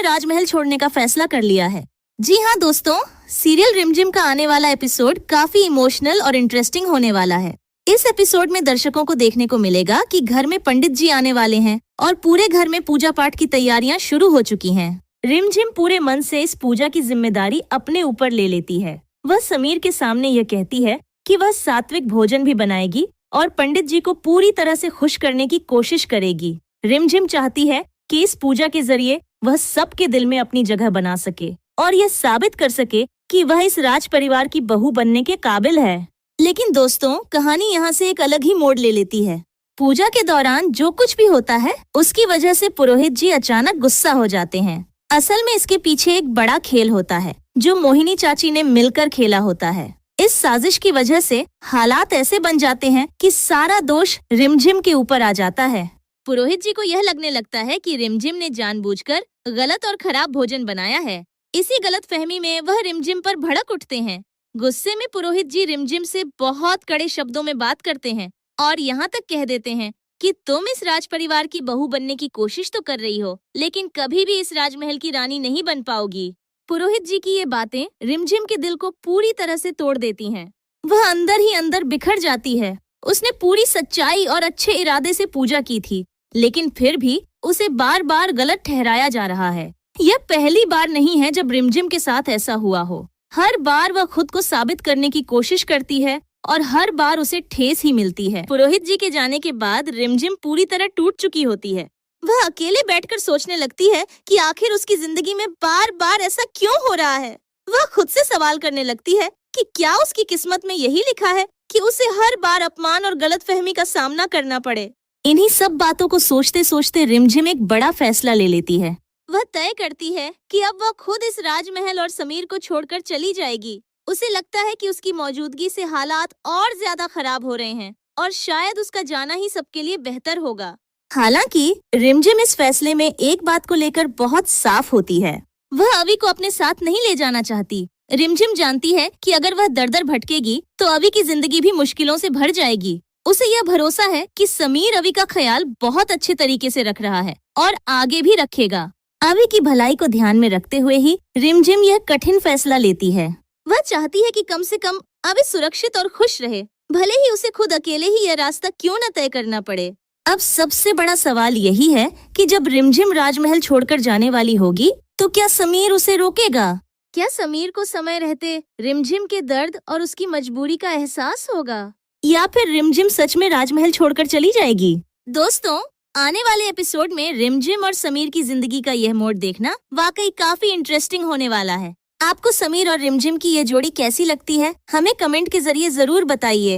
ने राजमहल छोड़ने का फैसला कर लिया है। जी हाँ दोस्तों, सीरियल रिमझिम का आने वाला एपिसोड काफी इमोशनल और इंटरेस्टिंग होने वाला है। इस एपिसोड में दर्शकों को देखने को मिलेगा कि घर में पंडित जी आने वाले हैं और पूरे घर में पूजा पाठ की तैयारियां शुरू हो चुकी हैं। रिमझिम पूरे मन से इस पूजा की जिम्मेदारी अपने ऊपर ले लेती है। वह समीर के सामने यह कहती है कि वह सात्विक भोजन भी बनाएगी और पंडित जी को पूरी तरह से खुश करने की कोशिश करेगी। रिमझिम चाहती है कि इस पूजा के जरिए वह सबके दिल में अपनी जगह बना सके और यह साबित कर सके कि वह इस राज परिवार की बहू बनने के काबिल है। लेकिन दोस्तों, कहानी यहाँ से एक अलग ही मोड़ ले लेती है। पूजा के दौरान जो कुछ भी होता है उसकी वजह से पुरोहित जी अचानक गुस्सा हो जाते हैं। असल में इसके पीछे एक बड़ा खेल होता है जो मोहिनी चाची ने मिलकर खेला होता है। इस साजिश की वजह से हालात ऐसे बन जाते हैं कि सारा दोष रिमझिम के ऊपर आ जाता है। पुरोहित जी को यह लगने लगता है कि रिमझिम ने जानबूझकर गलत और खराब भोजन बनाया है। इसी गलतफहमी में वह रिमझिम पर भड़क उठते हैं। गुस्से में पुरोहित जी रिमझिम से बहुत कड़े शब्दों में बात करते हैं और यहाँ तक कह देते हैं कि तुम इस राज परिवार की बहू बनने की कोशिश तो कर रही हो, लेकिन कभी भी इस राजमहल की रानी नहीं बन पाओगी। पुरोहित जी की ये बातें रिमझिम के दिल को पूरी तरह से तोड़ देती हैं। वह अंदर ही अंदर बिखर जाती है। उसने पूरी सच्चाई और अच्छे इरादे से पूजा की थी, लेकिन फिर भी उसे बार बार गलत ठहराया जा रहा है। यह पहली बार नहीं है जब रिमझिम के साथ ऐसा हुआ हो। हर बार वह खुद को साबित करने की कोशिश करती है और हर बार उसे ठेस ही मिलती है। पुरोहित जी के जाने के बाद रिमझिम पूरी तरह टूट चुकी होती है। वह अकेले बैठकर सोचने लगती है कि आखिर उसकी जिंदगी में बार बार ऐसा क्यों हो रहा है। वह खुद से सवाल करने लगती है कि क्या उसकी किस्मत में यही लिखा है कि उसे हर बार अपमान और गलतफहमी का सामना करना पड़े। इन्हीं सब बातों को सोचते सोचते रिमझिम एक बड़ा फैसला ले लेती है। वह तय करती है कि अब वह खुद इस राजमहल और समीर को छोड़कर चली जाएगी। उसे लगता है कि उसकी मौजूदगी से हालात और ज्यादा खराब हो रहे हैं और शायद उसका जाना ही सबके लिए बेहतर होगा। हालांकि रिमझिम इस फैसले में एक बात को लेकर बहुत साफ होती है। वह अवी को अपने साथ नहीं ले जाना चाहती। रिमझिम जानती है कि अगर वह दर दर भटकेगी तो अवी की जिंदगी भी मुश्किलों से भर जाएगी। उसे यह भरोसा है कि समीर अवी का ख्याल बहुत अच्छे तरीके से रख रहा है और आगे भी रखेगा। अवी की भलाई को ध्यान में रखते हुए ही रिमझिम यह कठिन फैसला लेती है। वह चाहती है कि कम से कम अवी सुरक्षित और खुश रहे, भले ही उसे खुद अकेले ही यह रास्ता क्यों न तय करना पड़े। अब सबसे बड़ा सवाल यही है कि जब रिमझिम राजमहल छोड़कर जाने वाली होगी तो क्या समीर उसे रोकेगा? क्या समीर को समय रहते रिमझिम के दर्द और उसकी मजबूरी का एहसास होगा, या फिर रिमझिम सच में राजमहल छोड़कर चली जाएगी? दोस्तों, आने वाले एपिसोड में रिमझिम और समीर की जिंदगी का यह मोड़ देखना वाकई काफी इंटरेस्टिंग होने वाला है। आपको समीर और रिमझिम की ये जोड़ी कैसी लगती है? हमें कमेंट के जरिए जरूर बताइए।